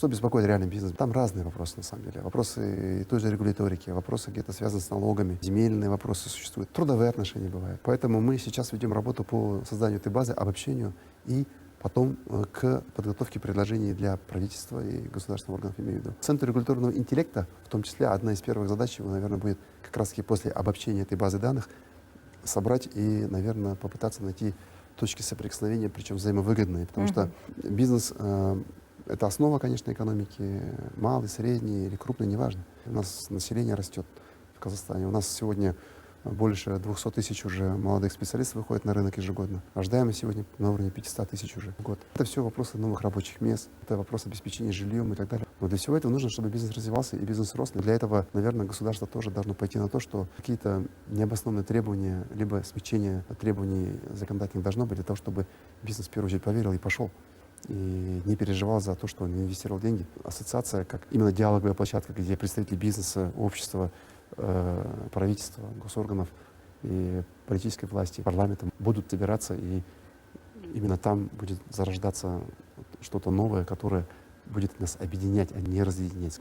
Что беспокоит реальный бизнес? Там разные вопросы, на самом деле. Вопросы той же регуляторики, вопросы где-то связаны с налогами, земельные вопросы существуют, трудовые отношения бывают. Поэтому мы сейчас ведем работу по созданию этой базы, обобщению и потом к подготовке предложений для правительства и государственных органов, имею в виду. Центр регуляторного интеллекта, в том числе, одна из первых задач его, наверное, будет как раз-таки после обобщения этой базы данных собрать и, наверное, попытаться найти точки соприкосновения, причем взаимовыгодные, потому что бизнес это основа, конечно, экономики, малый, средний или крупный, неважно. У нас население растет в Казахстане. У нас сегодня больше 200 тысяч уже молодых специалистов выходит на рынок ежегодно. Рождаемость сегодня на уровне 500 тысяч уже в год. Это все вопросы новых рабочих мест, это вопросы обеспечения жильем и так далее. Но для всего этого нужно, чтобы бизнес развивался и бизнес рос. И для этого, наверное, государство тоже должно пойти на то, что какие-то необоснованные требования, либо смягчение требований законодательных должно быть для того, чтобы бизнес в первую очередь поверил и пошел. И не переживал за то, что он инвестировал деньги. Ассоциация, как именно диалоговая площадка, где представители бизнеса, общества, правительства, госорганов и политической власти, парламента будут собираться, и именно там будет зарождаться что-то новое, которое будет нас объединять, а не разъединять.